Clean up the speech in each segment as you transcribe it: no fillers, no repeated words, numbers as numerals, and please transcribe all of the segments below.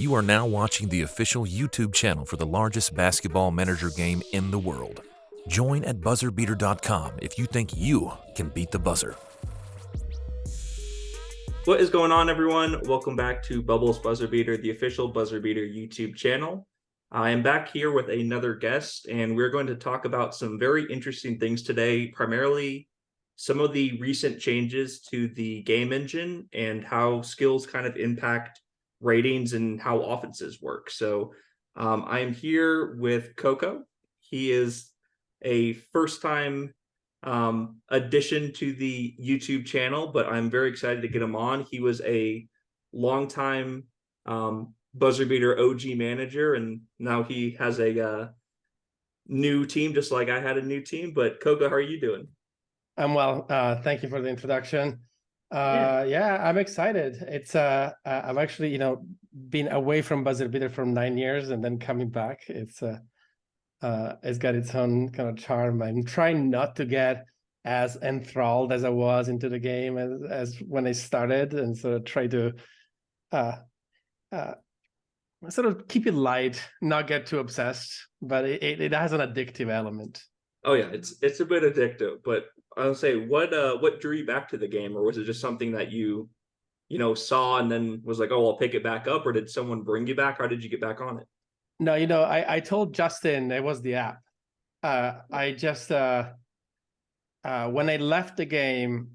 You are now watching the official YouTube channel for the largest basketball manager game in the world. Join at BuzzerBeater.com if you think you can beat the buzzer. What is going on, everyone? Welcome back to Bubbles Buzzer Beater, the official Buzzer Beater YouTube channel. I am back here with another guest, and we're going to talk about some very interesting things today, primarily some of the recent changes to the game engine and how skills kind of impact ratings and how offenses work. So I am here with Coco. He is a first-time addition to the YouTube channel, but I'm very excited to get him on. He was a longtime Buzzer Beater OG manager, and now he has a new team, just like I had a new team. But Coco, how are you doing? I'm well. Thank you for the introduction. Yeah, I'm excited. It's I've actually, been away from Buzzer Beater for 9 years and then coming back. It's got its own kind of charm. I'm trying not to get as enthralled as I was into the game as when I started, and so try to sort of keep it light, not get too obsessed. But it has an addictive element. Oh yeah, it's a bit addictive. But I'll say, what drew you back to the game, or was it just something that you saw and then was like, oh, I'll pick it back up, or did someone bring you back? How did you get back on it? No, I told Justin it was the app. I just when I left the game,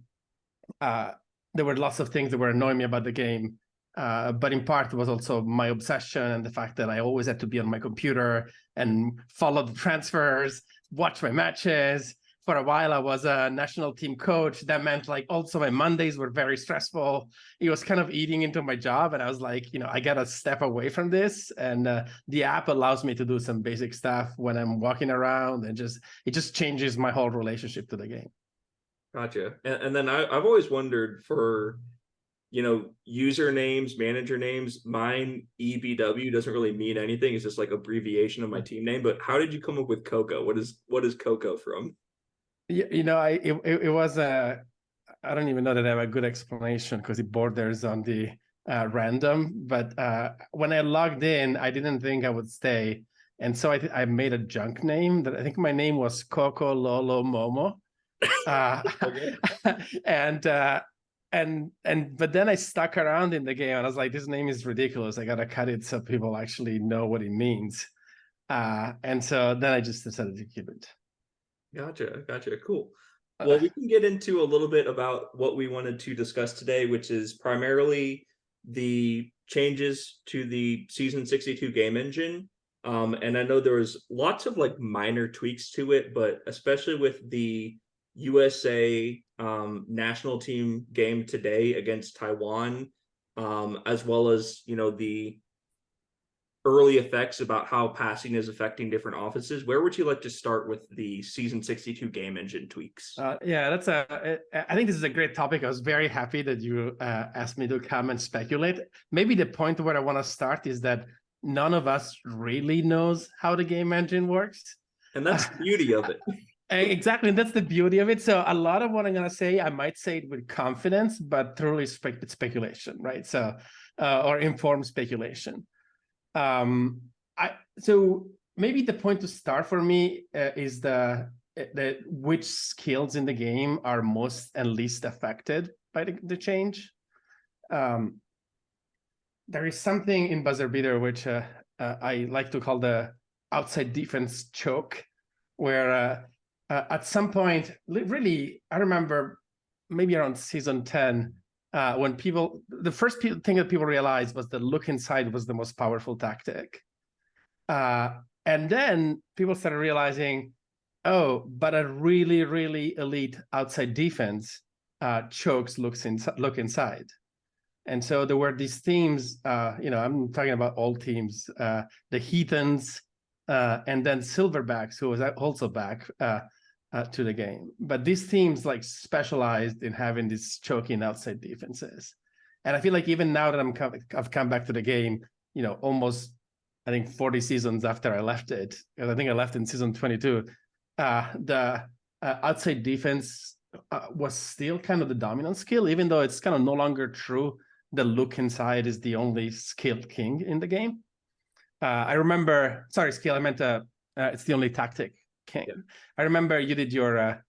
there were lots of things that were annoying me about the game. But in part, it was also my obsession and the fact that I always had to be on my computer and follow the transfers, watch my matches. For a while, I was a national team coach. That meant also my Mondays were very stressful. It was kind of eating into my job. And I was like, I got to step away from this. And the app allows me to do some basic stuff when I'm walking around, and it just changes my whole relationship to the game. Gotcha. And then I've always wondered for, usernames, manager names. Mine, EBW, doesn't really mean anything. It's just like abbreviation of my team name. But how did you come up with Coco? What is Coco from? It was I don't even know that I have a good explanation because it borders on the random. But when I logged in, I didn't think I would stay, and so I made a junk name that I think my name was Coco Lolo Momo, but then I stuck around in the game, and I was like, this name is ridiculous. I gotta cut it so people actually know what it means, and so then I just decided to keep it. Gotcha. Cool. Well, we can get into a little bit about what we wanted to discuss today, which is primarily the changes to the Season 62 game engine. And I know there was lots of minor tweaks to it, but especially with the USA national team game today against Taiwan, as well as, the early effects about how passing is affecting different offenses. Where would you like to start with the Season 62 game engine tweaks? Yeah, I think this is a great topic. I was very happy that you asked me to come and speculate. Maybe the point where I want to start is that none of us really knows how the game engine works. And that's the beauty of it. Exactly, and that's the beauty of it. So a lot of what I'm going to say, I might say it with confidence, but truly it's speculation, right? So, or informed speculation. So maybe the point to start for me is the which skills in the game are most and least affected by the change. There is something in Buzzer Beater which I like to call the outside defense choke, where at some point, really, I remember maybe around season 10, when the first thing that people realized was that look inside was the most powerful tactic. And then people started realizing, oh, but a really, really elite outside defense chokes look inside. And so there were these teams, I'm talking about all teams, the Heathens, and then Silverbacks, who was also back to the game. But these teams specialized in having these choking outside defenses. And I feel like even now that I've come back to the game, almost, I think 40 seasons after I left it, because I think I left in season 22, the outside defense was still kind of the dominant skill, even though it's kind of no longer true the look inside is the only skilled king in the game. I remember, sorry, skill, I meant it's the only tactic king. Yeah. I remember you did your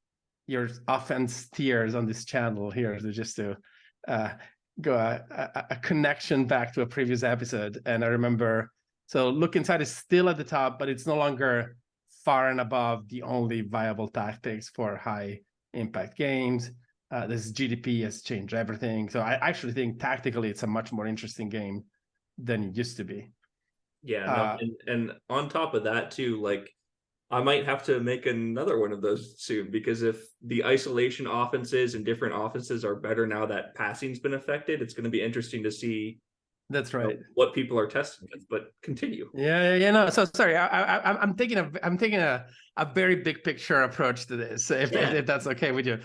offense tiers on this channel here, so just to go a connection back to a previous episode. And I remember, so look inside is still at the top, but it's no longer far and above the only viable tactics for high impact games. This GDP has changed everything. So I actually think tactically it's a much more interesting game than it used to be. Yeah, no, and on top of that too, like I might have to make another one of those soon, because if the isolation offenses and different offenses are better now that passing's been affected, it's going to be interesting to see. That's right. What people are testing with, but continue. Yeah. No, so sorry. I'm taking a very big picture approach to this. If that's okay with you,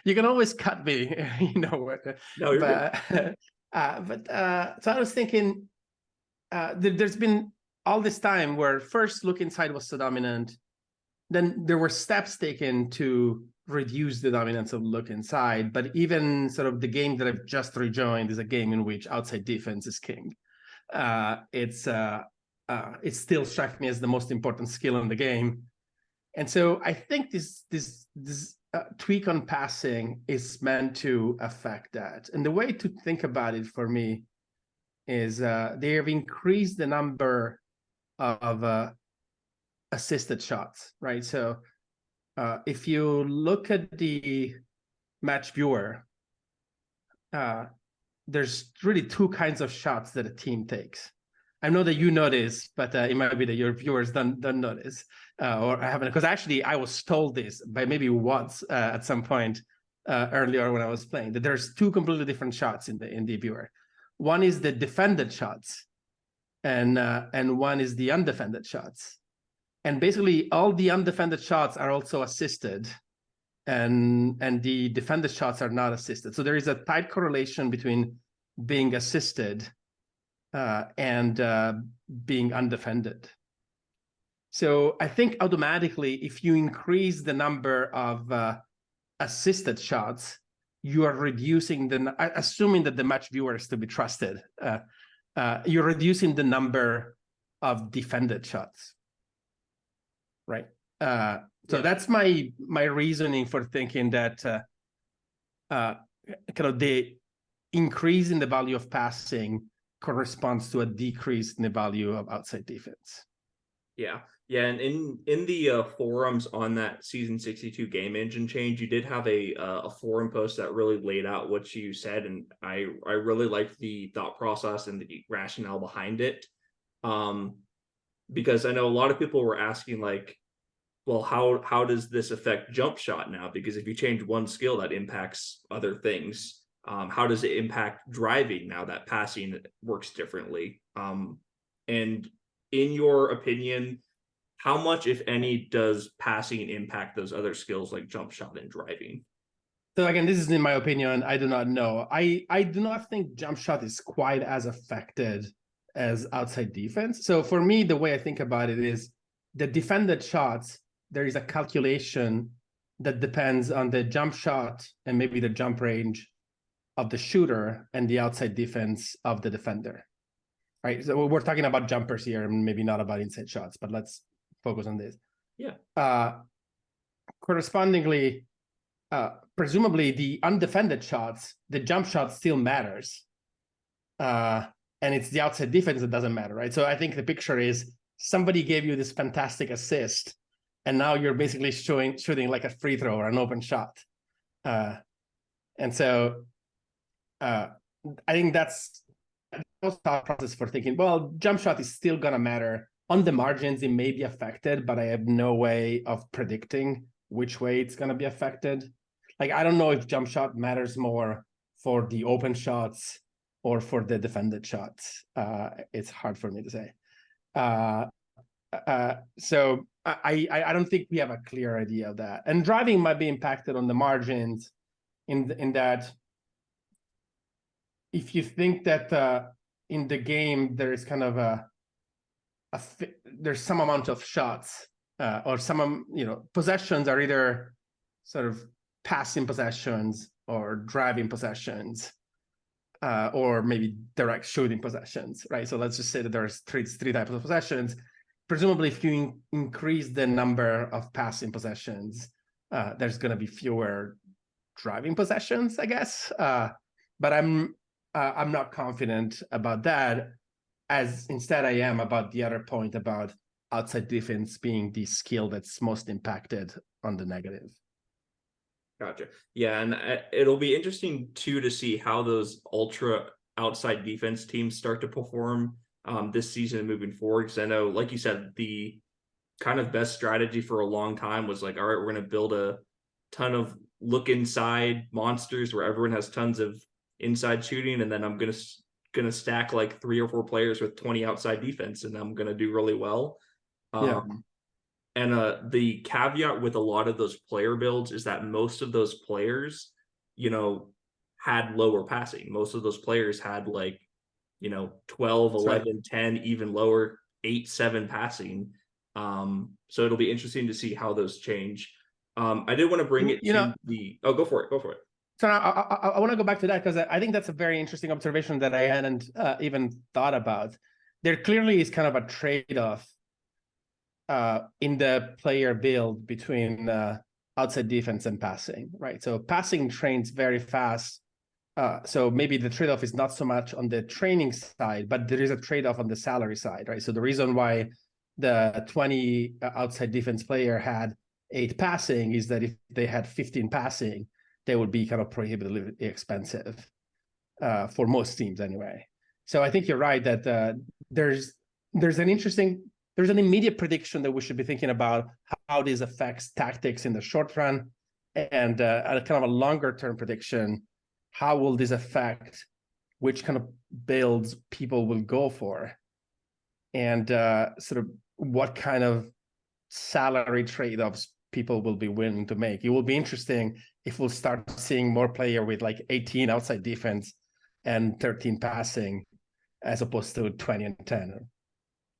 you can always cut me. You know. No, you're good. So I was thinking, there's been all this time where first look inside was so dominant, then there were steps taken to reduce the dominance of look inside. But even sort of the game that I've just rejoined is a game in which outside defense is king. It still strikes me as the most important skill in the game. And so I think this tweak on passing is meant to affect that. And the way to think about it for me is they have increased the number of assisted shots, right? So if you look at the match viewer, there's really two kinds of shots that a team takes. I know that you know this, but it might be that your viewers don't notice, or I haven't, because actually I was told this by maybe once at some point earlier when I was playing, that there's two completely different shots in the viewer. One is the defended shots, and one is the undefended shots. And basically all the undefended shots are also assisted, and the defended shots are not assisted. So there is a tight correlation between being assisted and being undefended. So I think automatically, if you increase the number of assisted shots, you are reducing assuming that the match viewer is to be trusted, you're reducing the number of defended shots, right? So that's my reasoning for thinking that kind of the increase in the value of passing corresponds to a decrease in the value of outside defense. Yeah, and in the forums on that season 62 game engine change, you did have a forum post that really laid out what you said, and I really liked the thought process and the rationale behind it, because I know a lot of people were asking, like, well, how does this affect jump shot now? Because if you change one skill, that impacts other things. How does it impact driving now that passing works differently? And in your opinion, how much, if any, does passing impact those other skills like jump shot and driving? So again, this is in my opinion. I do not know. I do not think jump shot is quite as affected as outside defense. So for me, the way I think about it is the defended shots, there is a calculation that depends on the jump shot and maybe the jump range of the shooter and the outside defense of the defender, right? So we're talking about jumpers here and maybe not about inside shots, but let's focus on this. Yeah. Correspondingly, presumably the undefended shots, the jump shot still matters. And it's the outside defense that doesn't matter, right? So I think the picture is somebody gave you this fantastic assist, and now you're basically shooting like a free throw or an open shot. And so I think that's the thought process for thinking, well, jump shot is still going to matter. On the margins, it may be affected, but I have no way of predicting which way it's going to be affected. Like, I don't know if jump shot matters more for the open shots or for the defended shots. It's hard for me to say. So I don't think we have a clear idea of that. And driving might be impacted on the margins in that if you think that in the game there is kind of there's some amount of shots or some, possessions are either sort of passing possessions or driving possessions. or maybe direct shooting possessions, right? So let's just say that there's three types of possessions. Presumably, if you increase the number of passing possessions, there's going to be fewer driving possessions, I guess. But I'm not confident about that, as instead I am about the other point about outside defense being the skill that's most impacted on the negative. Gotcha. Yeah, and it'll be interesting too to see how those ultra outside defense teams start to perform this season and moving forward. Because I know, like you said, the kind of best strategy for a long time was like, all right, we're going to build a ton of look inside monsters where everyone has tons of inside shooting, and then I'm gonna stack like 3 or 4 players with 20 outside defense, and I'm gonna do really well. Yeah. And the caveat with a lot of those player builds is that most of those players, had lower passing. Most of those players had 12, 11, 10, even lower, 8, 7 passing. So it'll be interesting to see how those change. I did want to bring it to the... Oh, go for it. So I want to go back to that because I think that's a very interesting observation that I hadn't even thought about. There clearly is kind of a trade-off in the player build between outside defense and passing, right? So passing trains very fast. So maybe the trade-off is not so much on the training side, but there is a trade-off on the salary side, right? So the reason why the 20 outside defense player had 8 passing is that if they had 15 passing, they would be kind of prohibitively expensive for most teams anyway. So I think you're right that there's an immediate prediction that we should be thinking about how this affects tactics in the short run, and a kind of a longer term prediction, how will this affect which kind of builds people will go for, and sort of what kind of salary trade-offs people will be willing to make. It will be interesting if we'll start seeing more player with like 18 outside defense and 13 passing as opposed to 20 and 10.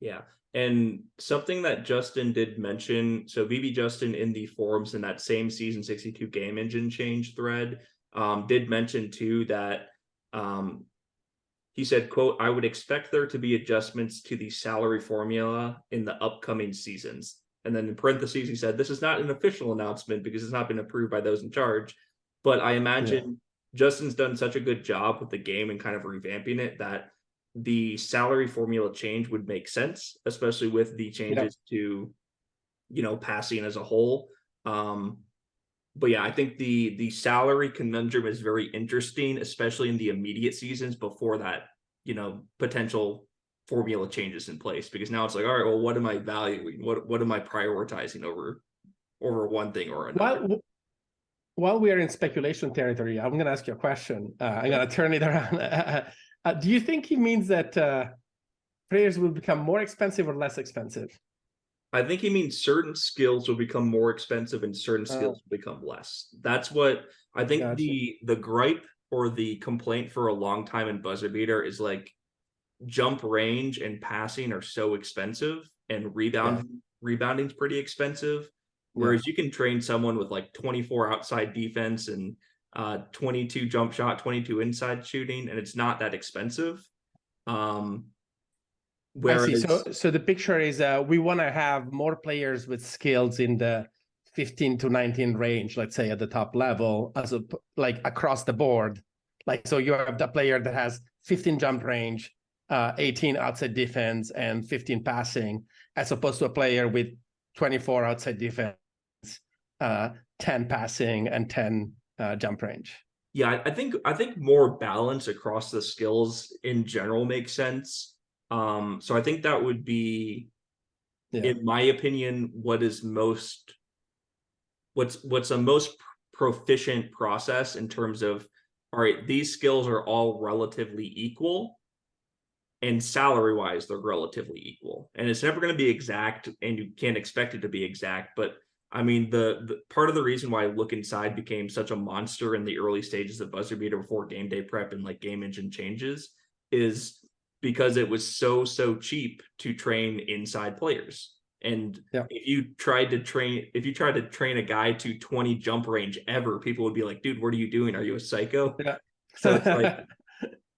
Yeah. And something that Justin did mention, so BB Justin in the forums in that same season 62 game engine change thread did mention too that he said, quote, "I would expect there to be adjustments to the salary formula in the upcoming seasons." And then in parentheses, he said, "This is not an official announcement because it's not been approved by those in charge. But I imagine Justin's done such a good job with the game and kind of revamping it that the salary formula change would make sense, especially with the changes to, passing as a whole." But yeah, I think the salary conundrum is very interesting, especially in the immediate seasons before that, potential formula changes in place, because now it's like, all right, well, what am I valuing? What am I prioritizing over one thing or another? While we are in speculation territory, I'm going to ask you a question. I'm going to turn it around. Do you think he means that players will become more expensive or less expensive? I think he means certain skills will become more expensive and certain skills will become less. That's what I think. Gotcha. The gripe or the complaint for a long time in BuzzerBeater is like jump range and passing are so expensive, and rebounding's pretty expensive. Whereas you can train someone with like 24 outside defense and 22 jump shot, 22 inside shooting, and it's not that expensive. Whereas, I see. So the picture is we want to have more players with skills in the 15 to 19 range, let's say at the top level, like across the board. Like, so you have the player that has 15 jump range, 18 outside defense, and 15 passing, as opposed to a player with 24 outside defense, 10 passing, and 10 jump range. Yeah, I think more balance across the skills in general makes sense. So I think that would be, in my opinion, what's a most proficient process in terms of, all right, these skills are all relatively equal, and salary-wise, they're relatively equal. And it's never going to be exact, and you can't expect it to be exact. But I mean, the part of the reason why Look Inside became such a monster in the early stages of BuzzerBeater before game day prep and like game engine changes is because it was so cheap to train inside players. And if you tried to train a guy to 20 jump range ever, people would be like, dude, what are you doing? Are you a psycho? So it's like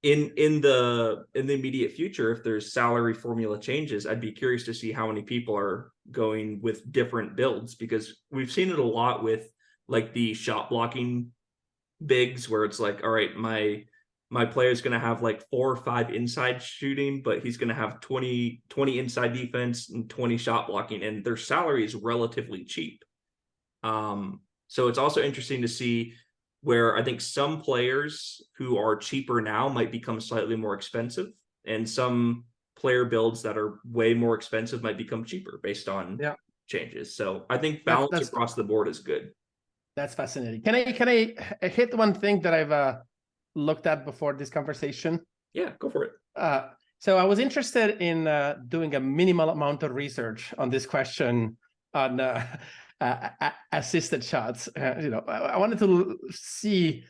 in the immediate future, if there's salary formula changes, I'd be curious to see how many people are going with different builds, because we've seen it a lot with like the shot blocking bigs, where it's like, all right, my player's going to have like 4 or 5 inside shooting, but he's going to have 20 inside defense and 20 shot blocking, and their salary is relatively cheap. So it's also interesting to see where I think some players who are cheaper now might become slightly more expensive, and some player builds that are way more expensive might become cheaper based on changes. So I think balance across the board is good. That's fascinating. Can I hit one thing that I've looked at before this conversation? Yeah, go for it. So I was interested in doing a minimal amount of research on this question on assisted shots. I wanted to see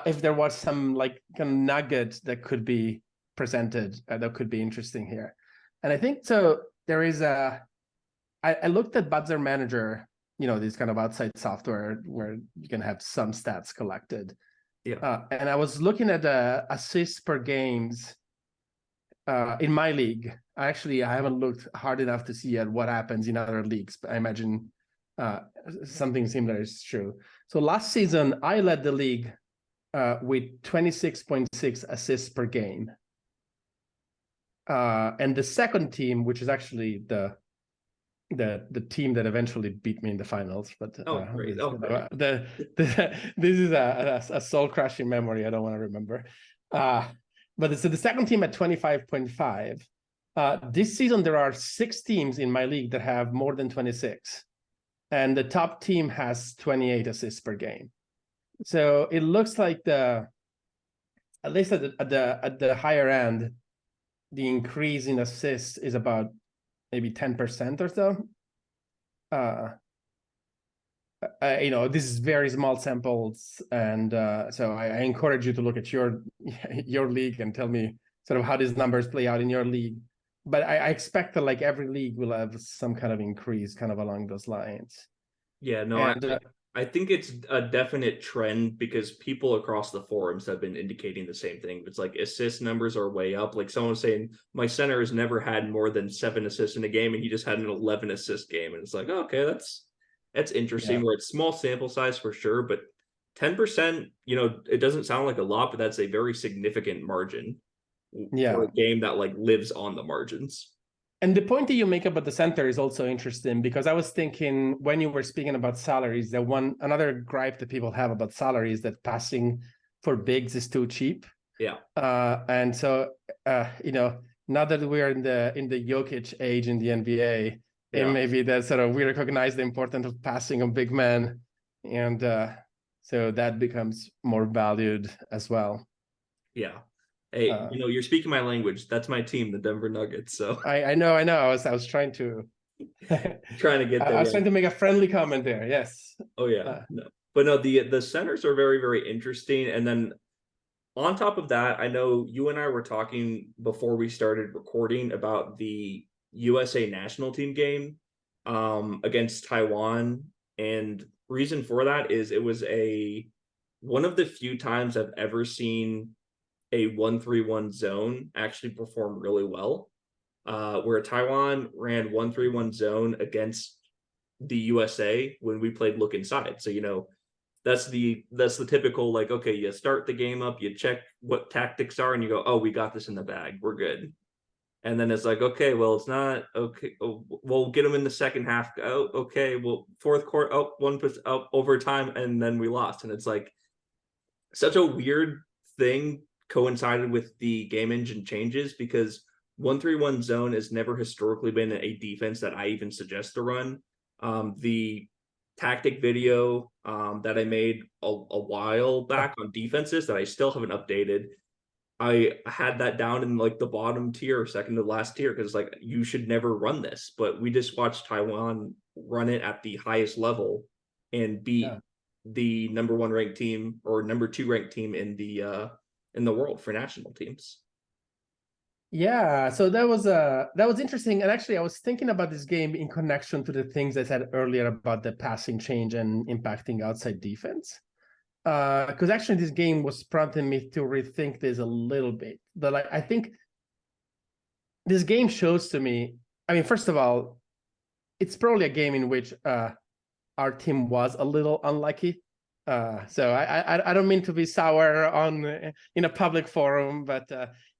if there was some like kind of nugget that could be presented that could be interesting here. And I think so. There is I looked at Buzzer Manager, this kind of outside software where you can have some stats collected. Yeah. And I was looking at the assists per games in my league. I haven't looked hard enough to see at what happens in other leagues, but I imagine something similar is true. So last season, I led the league with 26.6 assists per game. And the second team, which is actually the team that eventually beat me in the finals, but this is a soul crushing memory I don't want to remember. But so the second team at 25.5. This season there are 6 teams in my league that have more than 26, and the top team has 28 assists per game. So it looks like at least at the higher end, the increase in assists is about maybe 10% or so. This is very small samples, and so I encourage you to look at your league and tell me sort of how these numbers play out in your league. But I expect that like every league will have some kind of increase kind of along those lines. Yeah, no, I think it's a definite trend, because people across the forums have been indicating the same thing. It's like assist numbers are way up. Like someone was saying, my center has never had more than 7 assists in a game, and he just had an 11 assist game. And it's like, oh, okay, that's interesting. Where it's small sample size for sure, but 10%, it doesn't sound like a lot, but that's a very significant margin for a game that like lives on the margins. And the point that you make about the center is also interesting, because I was thinking when you were speaking about salaries, that another gripe that people have about salaries, that passing for bigs is too cheap. Yeah. And so now that we're in the Jokic age in the NBA, it may be that sort of we recognize the importance of passing on big men, and so that becomes more valued as well. Yeah. Hey, you're speaking my language. That's my team, the Denver Nuggets. So I know. I was trying to trying to get there. I was trying to make a friendly comment there. Yes. Oh yeah. No. But no, the centers are very, very interesting. And then on top of that, I know you and I were talking before we started recording about the USA national team game against Taiwan. And reason for that is it was one of the few times I've ever seen a 1-3-1 zone actually perform really well, where Taiwan ran 1-3-1 zone against the USA when we played look inside. So that's the typical, like, okay, you start the game up, you check what tactics are, and you go, oh, we got this in the bag, we're good. And then it's like, okay, well, it's not okay. Oh, we'll get them in the second half. Oh, okay, well, fourth quarter, one push up overtime, and then we lost. And it's like such a weird thing coincided with the game engine changes, because 1-3-1 zone has never historically been a defense that I even suggest to run. The tactic video that I made a while back on defenses that I still haven't updated, I had that down in like the bottom tier, second to last tier, because like you should never run this. But we just watched Taiwan run it at the highest level and beat the number 1 ranked team or number 2 ranked team in the world for national teams. Yeah, so that was interesting. And actually I was thinking about this game in connection to the things I said earlier about the passing change and impacting outside defense. because actually this game was prompting me to rethink this a little bit. But like, I think this game shows to me, I mean, first of all, it's probably a game in which our team was a little unlucky. So I don't mean to be sour on in a public forum, but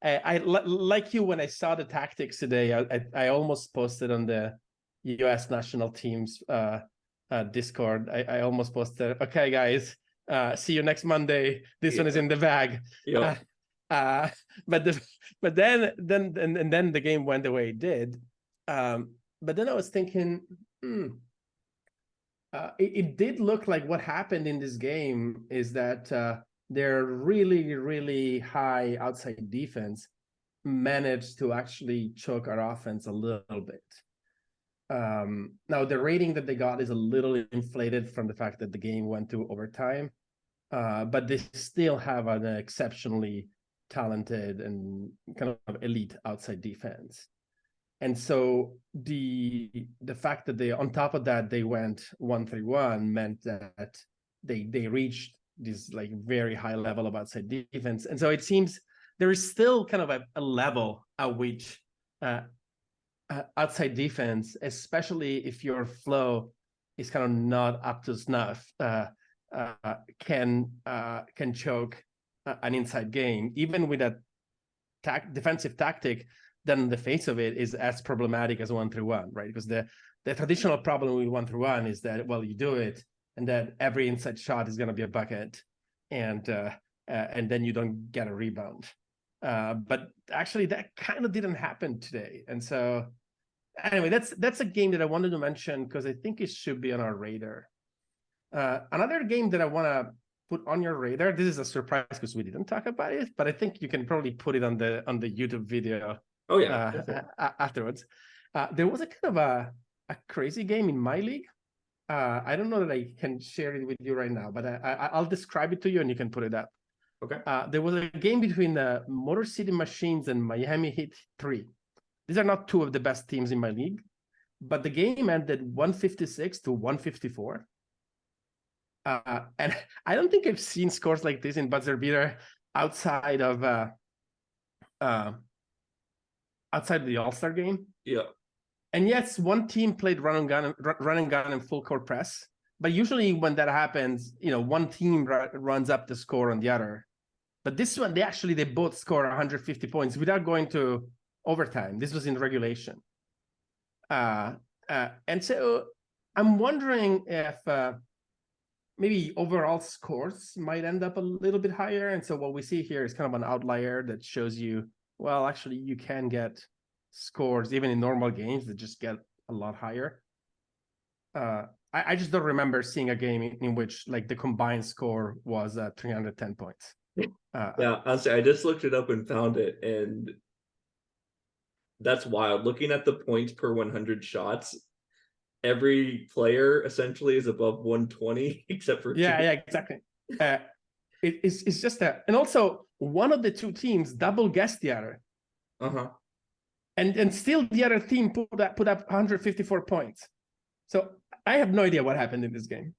like you, when I saw the tactics today, I almost posted on the U.S. national team's Discord. I almost posted, okay, guys, see you next Monday. This one is in the bag. Yeah. But then the game went the way it did. But then I was thinking, it did look like what happened in this game is that their really, really high outside defense managed to actually choke our offense a little bit. Now, the rating that they got is a little inflated from the fact that the game went to overtime, but they still have an exceptionally talented and kind of elite outside defense. And so the fact that they, on top of that, they went 1-3-1 meant that they reached this like very high level of outside defense. And so it seems there is still kind of a level at which outside defense, especially if your flow is kind of not up to snuff, can choke an inside game, even with a defensive tactic. Then in the face of it is as problematic as 1-3-1, right? Because the traditional problem with 1-3-1 is that, well, you do it and that every inside shot is going to be a bucket, and then you don't get a rebound. But actually, that kind of didn't happen today. And so, anyway, that's a game that I wanted to mention because I think it should be on our radar. Another game that I want to put on your radar. This is a surprise because we didn't talk about it, but I think you can probably put it on the YouTube video. Oh yeah. Afterwards, there was a kind of a crazy game in my league. I don't know that I can share it with you right now, but I'll describe it to you and you can put it up. Okay. There was a game between the Motor City Machines and Miami Heat 3. These are not two of the best teams in my league, but the game ended 156-154. And I don't think I've seen scores like this in BuzzerBeater outside of the All-Star game. Yeah. And yes, one team played run and gun and full court press. But usually when that happens, one team runs up the score on the other. But this one, they both score 150 points without going to overtime. This was in regulation. And so I'm wondering if maybe overall scores might end up a little bit higher. And so what we see here is kind of an outlier that shows you, well, actually, you can get scores even in normal games that just get a lot higher. I just don't remember seeing a game in which like the combined score was 310 points. Yeah, honestly, I just looked it up and found it, and that's wild. Looking at the points per 100 shots, every player essentially is above 120 except for yeah, exactly. It's just that, and also one of the two teams double guessed the other. And still the other team put up 154 points. So I have no idea what happened in this game.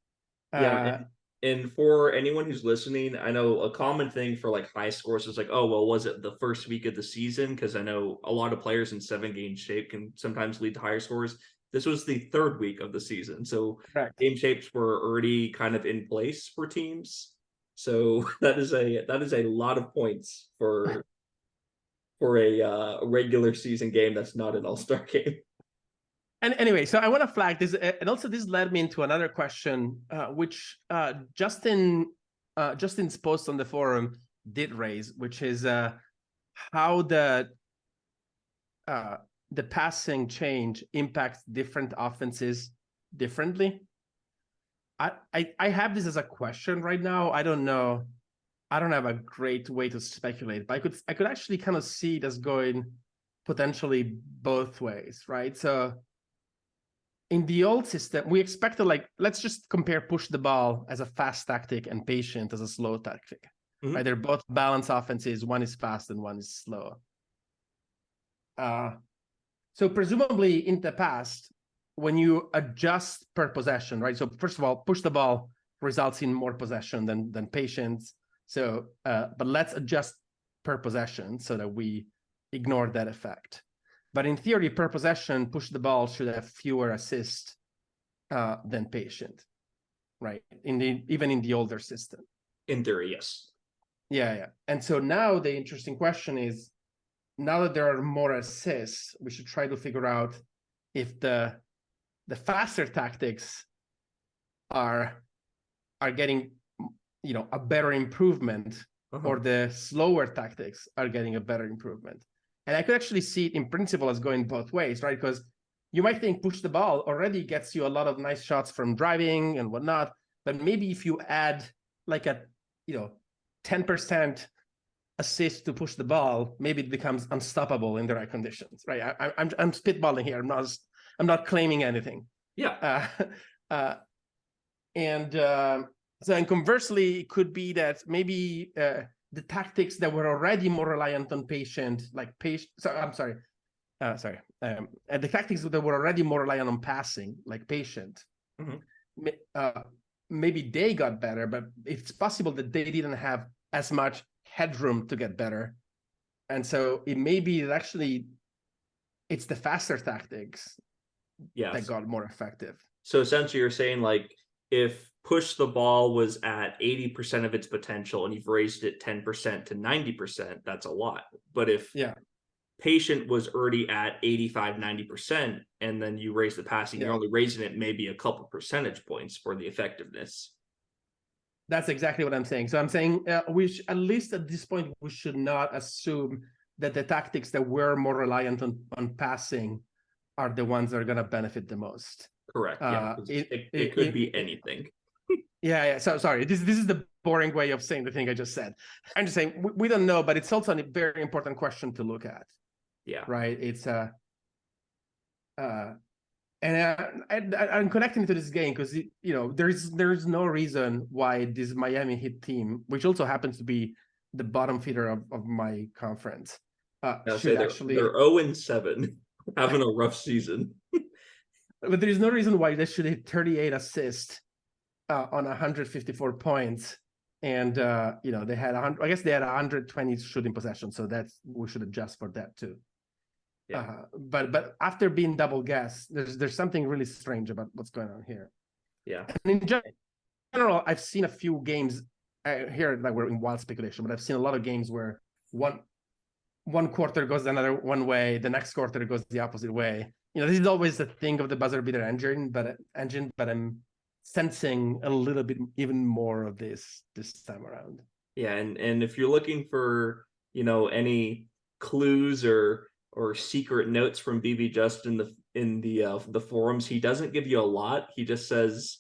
Yeah, and for anyone who's listening, I know a common thing for like high scores is like, oh, well, was it the first week of the season? Because I know a lot of players in 7-game shape can sometimes lead to higher scores. This was the third week of the season. So Correct. Game shapes were already kind of in place for teams. So that is a lot of points for a regular season game that's not an all-star game. And anyway, so I want to flag this, and also this led me into another question, which Justin's post on the forum did raise, which is how the passing change impacts different offenses differently. I have this as a question right now. I don't know. I don't have a great way to speculate, but I could actually kind of see it as going potentially both ways, right? So in the old system, we expected, like, let's just compare push the ball as a fast tactic and patient as a slow tactic. Mm-hmm. Right? They're both balanced offenses. One is fast and one is slow. So presumably in the past, when you adjust per possession, right? So first of all, push the ball results in more possession than patience. So, but let's adjust per possession so that we ignore that effect. But in theory, per possession, push the ball should have fewer assists than patient, right? Even in the older system. In theory, yes. Yeah. And so now the interesting question is, now that there are more assists, we should try to figure out if the faster tactics are getting, a better improvement, or the slower tactics are getting a better improvement. And I could actually see it in principle as going both ways, right? Because you might think push the ball already gets you a lot of nice shots from driving and whatnot, but maybe if you add like a 10% assist to push the ball, maybe it becomes unstoppable in the right conditions, right? I'm spitballing here. I'm not claiming anything. Yeah. And conversely, it could be that maybe the tactics that were already more reliant on patient, like patient. So I'm sorry. The tactics that were already more reliant on passing, like patient, maybe they got better, but it's possible that they didn't have as much headroom to get better. And so it may be that actually it's the faster tactics that got more effective. So essentially you're saying, like, if push the ball was at 80% of its potential and you've raised it 10% to 90%, that's a lot. But if patient was already at 85, 90%, and then you raise the passing, you're only raising it maybe a couple percentage points for the effectiveness. That's exactly what I'm saying. So I'm saying at least at this point, we should not assume that the tactics that were more reliant on passing are the ones that are going to benefit the most. Correct. It could be anything. So sorry, this is the boring way of saying the thing I just said. I'm just saying we don't know, but it's also a very important question to look at. Yeah. Right. It's and I'm connecting to this game because there's no reason why this Miami Heat team, which also happens to be the bottom feeder of my conference, should actually they're 0-7, having a rough season. But there is no reason why they should hit 38 assists on 154 points, and they had I guess they had 120 shooting possessions, so we should adjust for that too. Yeah. But after being double guessed, there's something really strange about what's going on here. Yeah. And in general, I've seen a few games here that were in wild speculation, but I've seen a lot of games where one quarter goes another one way, the next quarter goes the opposite way. This is always the thing of the buzzer beater engine, but I'm sensing a little bit even more of this time around. Yeah, and if you're looking for any clues or secret notes from BB Just in the forums, he doesn't give you a lot. He just says,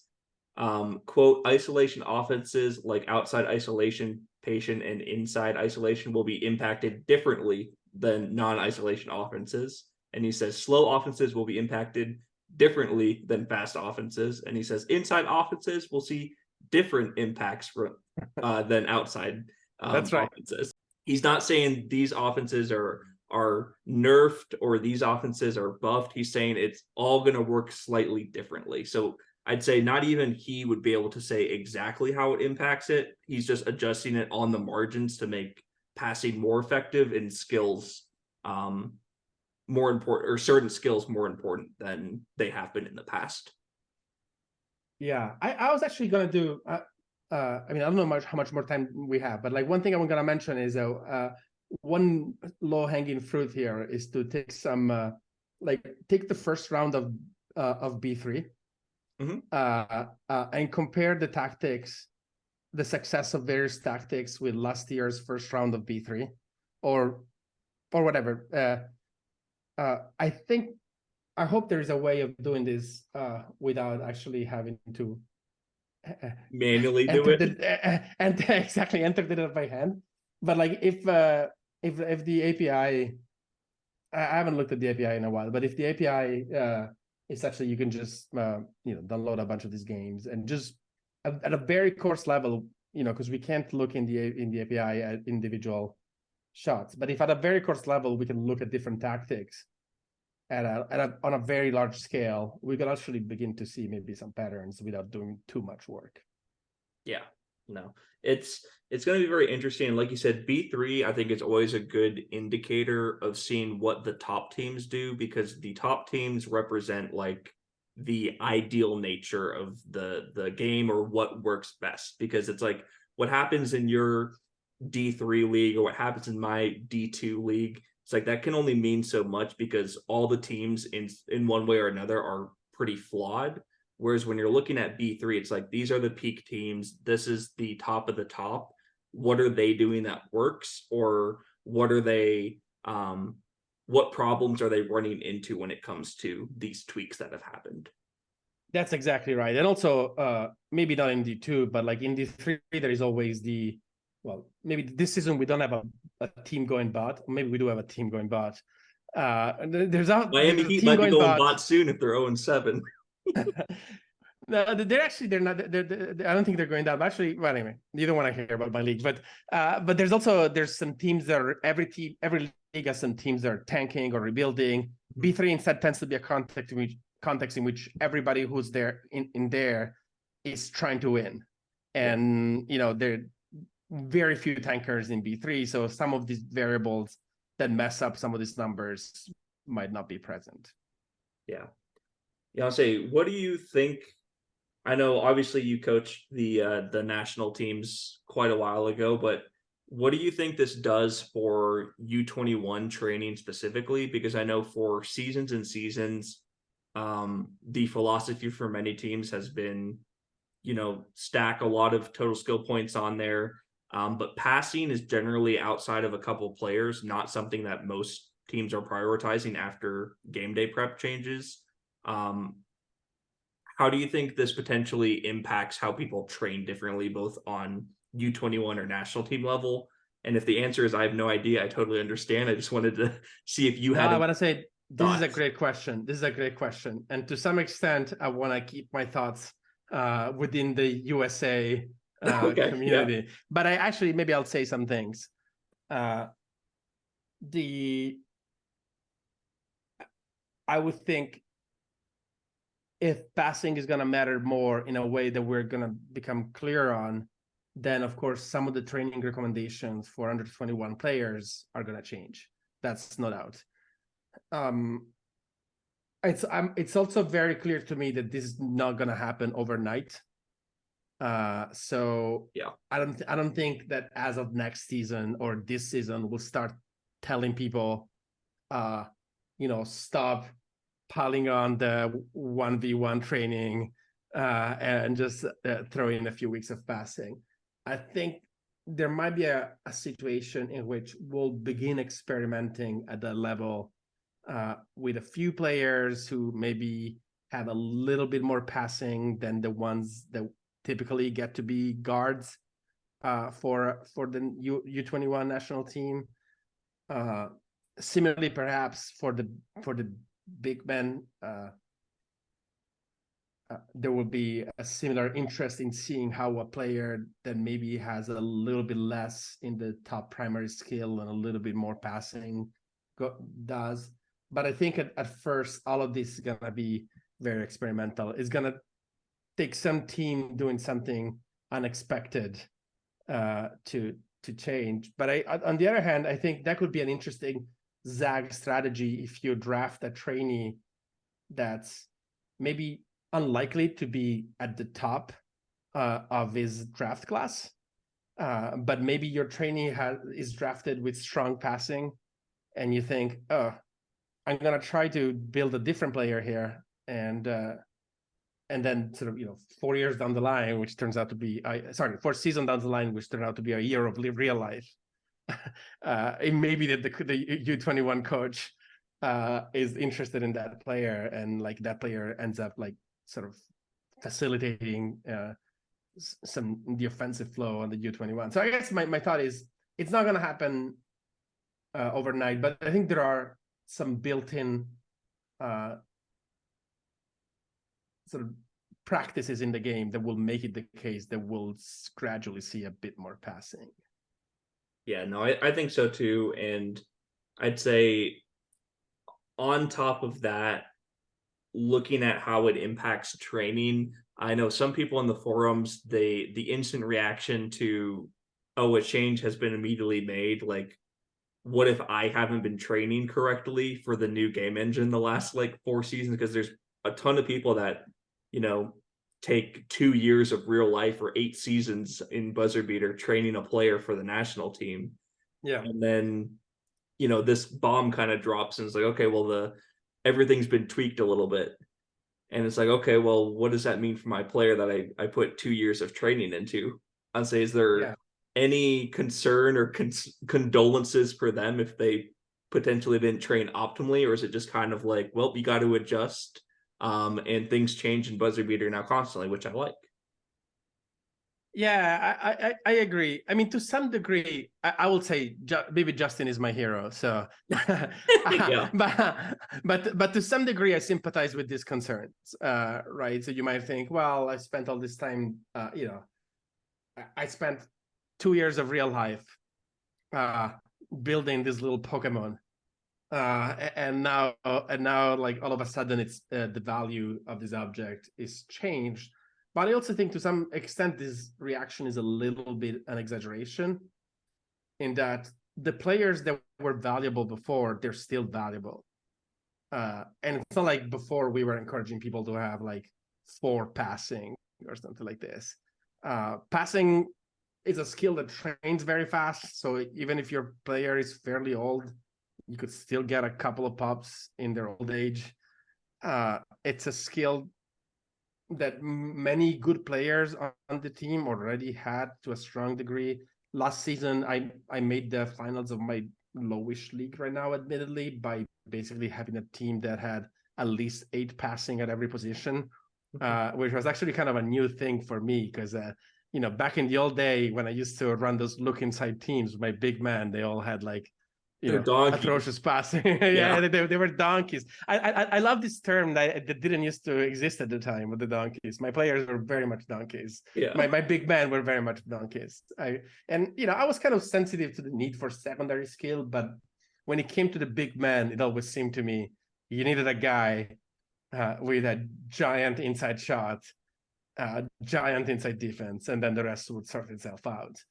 quote, isolation offenses like outside isolation, patient, and inside isolation will be impacted differently than non-isolation offenses. And he says slow offenses will be impacted differently than fast offenses. And he says inside offenses will see different impacts than outside That's right. offenses. He's not saying these offenses are nerfed or these offenses are buffed. He's saying it's all going to work slightly differently. So I'd say not even he would be able to say exactly how it impacts it. He's just adjusting it on the margins to make passing more effective and skills more important, or certain skills more important than they have been in the past. Yeah, I was actually going to do, I don't know how much more time we have, but like one thing I'm going to mention is one low-hanging fruit here is to take some, take the first round of B3 and compare the tactics, the success of various tactics with last year's first round of B3 or whatever. I hope there is a way of doing this without actually having to manually do it and exactly enter the data by hand. But like if the API, I haven't looked at the API in a while, but if the API is such that you can just download a bunch of these games and just at a very coarse level, because we can't look in the API at individual shots, but if at a very coarse level we can look at different tactics on a very large scale, we can actually begin to see maybe some patterns without doing too much work. Yeah, no, it's going to be very interesting. Like you said, B3, I think is always a good indicator of seeing what the top teams do, because the top teams represent like the ideal nature of the game, or what works best. Because it's like what happens in your D3 league or what happens in my D2 league, it's like that can only mean so much, because all the teams in one way or another are pretty flawed. Whereas when you're looking at B3, it's like these are the peak teams. This is the top of the top. What are they doing that works? Or what are they what problems are they running into when it comes to these tweaks that have happened? That's exactly right. And also, maybe not in D2, but like in D3, there is always maybe this season we don't have a team going bot. Maybe we do have a team going bot. There's Miami a Heat team might be going going bot. bot soon if they're 0-7. No, they're not. I don't think they're going down. But actually, well, anyway, you don't want to hear about my league. But there's some teams that are every league has some teams that are tanking or rebuilding. B3 instead tends to be a context in which everybody who's there in there is trying to win, and there are very few tankers in B3. So some of these variables that mess up some of these numbers might not be present. Yeah. Yeah, I'll say, what do you think? I know obviously you coached the national teams quite a while ago, but what do you think this does for U21 training specifically? Because I know for seasons and seasons, the philosophy for many teams has been, stack a lot of total skill points on there. But passing is generally, outside of a couple players, not something that most teams are prioritizing after game day prep changes. How do you think this potentially impacts how people train differently, both on U21 or national team level? And if the answer is I have no idea, I totally understand. I just wanted to see if you had. I want to say this thoughts. is a great question. This is a great question, and to some extent, I want to keep my thoughts within the USA community. Yeah. But maybe I'll say some things. I would think if passing is going to matter more in a way that we're going to become clear on, then of course some of the training recommendations for under 21 players are going to change. That's no doubt. It's also very clear to me that this is not going to happen overnight. So Yeah, I don't think that as of next season or this season we'll start telling people, stop piling on the 1v1 training and just throw in a few weeks of passing. I think there might be a situation in which we'll begin experimenting at the level with a few players who maybe have a little bit more passing than the ones that typically get to be guards for the U21 national team. Similarly, perhaps for the big men, there will be a similar interest in seeing how a player that maybe has a little bit less in the top primary skill and a little bit more passing does. But I think at first, all of this is going to be very experimental. It's going to take some team doing something unexpected to change. But on the other hand, I think that could be an interesting ZAG strategy if you draft a trainee that's maybe unlikely to be at the top of his draft class, but maybe your trainee is drafted with strong passing, and you think, oh, I'm gonna try to build a different player here, and then sort of 4 years down the line, which turns out to be 4 seasons down the line, which turned out to be a year of real life. It may be that the U21 coach is interested in that player, and like that player ends up like sort of facilitating the offensive flow on the U21. So I guess my thought is it's not going to happen overnight, but I think there are some built-in sort of practices in the game that will make it the case that we'll gradually see a bit more passing. Yeah, no, I think so too. And I'd say on top of that, looking at how it impacts training, I know some people in the forums, the instant reaction to, oh, a change has been immediately made. Like, what if I haven't been training correctly for the new game engine the last like 4 seasons? Because there's a ton of people that, you know, take 2 years of real life or 8 seasons in BuzzerBeater training a player for the national team. Yeah. And then, you know, this bomb kind of drops and it's like, okay, well, everything's been tweaked a little bit. And it's like, okay, well, what does that mean for my player that I put 2 years of training into? I'd say, is there any concern or condolences for them if they potentially didn't train optimally, or is it just kind of like, well, you got to adjust, and things change in BuzzerBeater now constantly, which I like. Yeah, I agree. I mean, to some degree, I will say maybe Justin is my hero. So, Yeah. but to some degree, I sympathize with these concerns, right? So you might think, well, I spent all this time, you know, I spent 2 years of real life building this little Pokemon, and now, like all of a sudden, it's the value of this object is changed. But I also think to some extent this reaction is a little bit an exaggeration, in that the players that were valuable before, they're still valuable. And it's not like before we were encouraging people to have like 4 passing or something like this. Passing is a skill that trains very fast. So even if your player is fairly old, you could still get a couple of pops in their old age. It's a skill that many good players on the team already had to a strong degree. Last season, I made the finals of my lowish league right now, admittedly, by basically having a team that had at least 8 passing at every position, which was actually kind of a new thing for me because, you know, back in the old day when I used to run those look inside teams, my big man, they all had like, you know, donkeys. Atrocious passing. Yeah, they were donkeys. I love this term that didn't used to exist at the time with the donkeys. My players were very much donkeys. Yeah. My big men were very much donkeys. And you know, I was kind of sensitive to the need for secondary skill, but when it came to the big man, it always seemed to me you needed a guy with a giant inside shot, giant inside defense, and then the rest would sort itself out.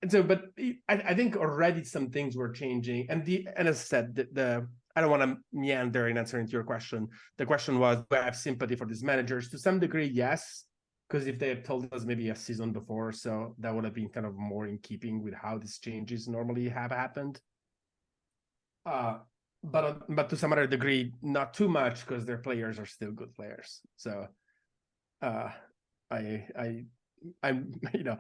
And so, but I think already some things were changing, and as I said, the I don't want to meander in answering to your question. The question was, do I have sympathy for these managers? To some degree, yes, because if they had told us maybe a season before, so that would have been kind of more in keeping with how these changes normally have happened. But to some other degree, not too much, because their players are still good players. So, I'm you know.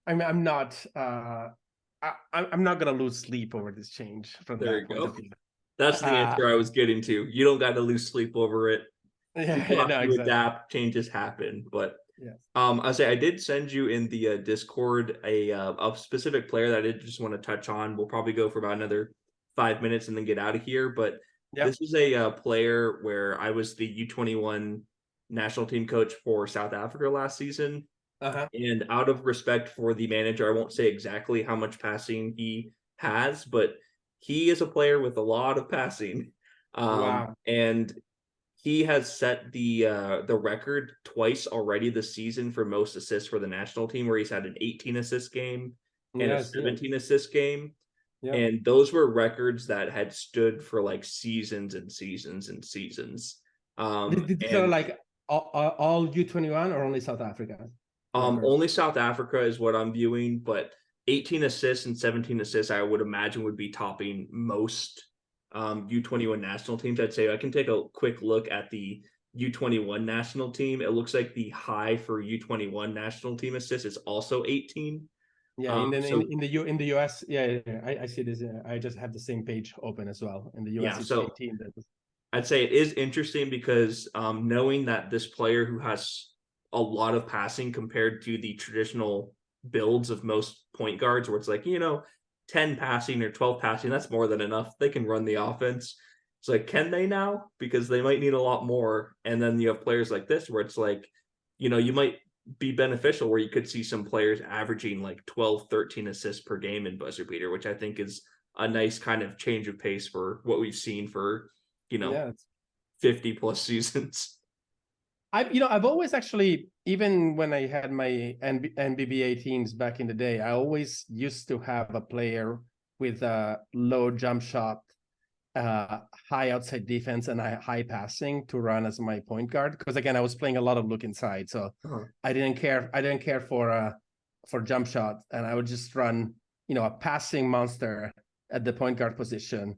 I'm not I'm not gonna lose sleep over this change from There that you point go. of view. That's the answer I was getting to. You don't got to lose sleep over it. Yeah, People have no, to exactly. adapt. Changes happen, but Yes. I say I did send you in the Discord a specific player that I did just want to touch on. We'll probably go for about another 5 minutes and then get out of here. But this is a player where I was the U21 national team coach for South Africa last season. And out of respect for the manager, I won't say exactly how much passing he has, but he is a player with a lot of passing. Wow. And he has set the record twice already this season for most assists for the national team, where he's had an 18 assist game and a 17 assist game. And those were records that had stood for like seasons and seasons and seasons. These are like all U21 or only South Africa? Only South Africa is what I'm viewing, but 18 assists and 17 assists, I would imagine, would be topping most U21 national teams. I'd say I can take a quick look at the U21 national team. It looks like the high for U21 national team assists is also 18. Yeah, in the US, I see this. I just have the same page open as well. In the US, it's 18. I'd say it is interesting because knowing that this player who has a lot of passing compared to the traditional builds of most point guards, where it's like, 10 passing or 12 passing, that's more than enough. They can run the offense. It's like, can they now? Because they might need a lot more. And then you have players like this where it's like, you might be beneficial, where you could see some players averaging like 12, 13 assists per game in BuzzerBeater, which I think is a nice kind of change of pace for what we've seen for, 50 plus seasons. I've always actually, even when I had my NBBA teams back in the day, I always used to have a player with a low jump shot, high outside defense, and high passing to run as my point guard. Because again, I was playing a lot of look inside, so I didn't care for jump shot, and I would just run, a passing monster at the point guard position,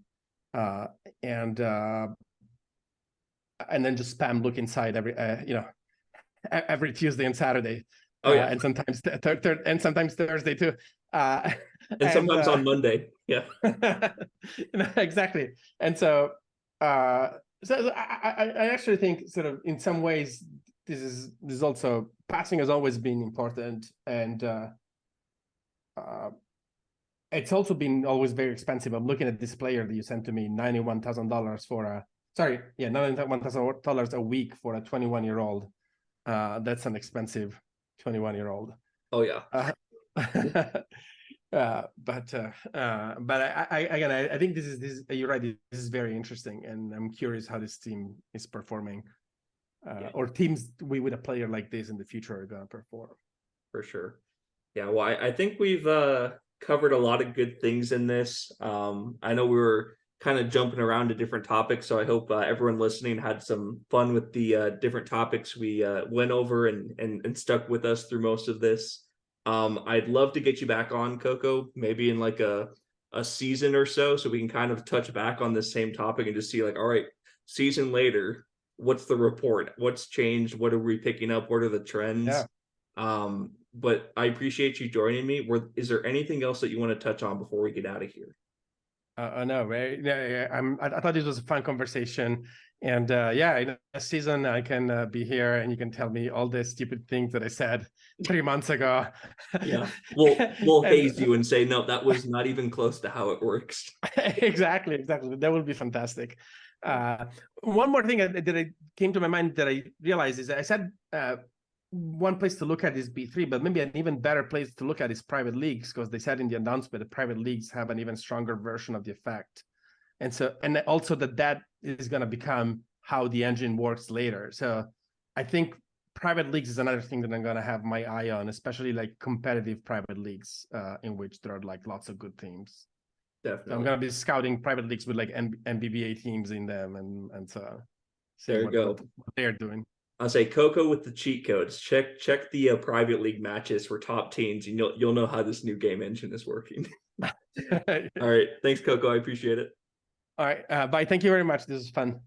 and then just spam look inside every Tuesday and Saturday. And sometimes and sometimes Thursday too. And sometimes on Monday. Yeah. Exactly. And so I actually think sort of in some ways this is also, passing has always been important, and it's also been always very expensive. I'm looking at this player that you sent to me, $91,000 for $91,000 a week for a 21-year-old. That's an expensive 21-year-old. Oh yeah. But I think this is you're right. This is very interesting, and I'm curious how this team is performing, or teams with a player like this in the future are going to perform. For sure. Yeah. Well, I think we've covered a lot of good things in this. I know we were kind of jumping around to different topics, so I hope everyone listening had some fun with the different topics we went over and stuck with us through most of this. I'd love to get you back on, Coco, maybe in like a season or so we can kind of touch back on this same topic and just see like, all right, season later, what's the report? What's changed? What are we picking up? What are the trends? Yeah. But I appreciate you joining me. Is there anything else that you want to touch on before we get out of here? No, right? Yeah, I thought this was a fun conversation, and in a season I can be here and you can tell me all the stupid things that I said 3 months ago. Yeah, we'll haze you and say no, that was not even close to how it works. Exactly. That would be fantastic. One more thing that came to my mind that I realized is that I said one place to look at is B3, but maybe an even better place to look at is private leagues, because they said in the announcement that private leagues have an even stronger version of the effect. And also that is going to become how the engine works later. So I think private leagues is another thing that I'm going to have my eye on, especially like competitive private leagues in which there are like lots of good teams. Definitely. So I'm going to be scouting private leagues with like NBBA teams in them, and so there you go. What they're doing. I'll say Coco with the cheat codes. Check the private league matches for top teams, and you'll know how this new game engine is working. All right, thanks, Coco. I appreciate it. All right, bye. Thank you very much. This is fun.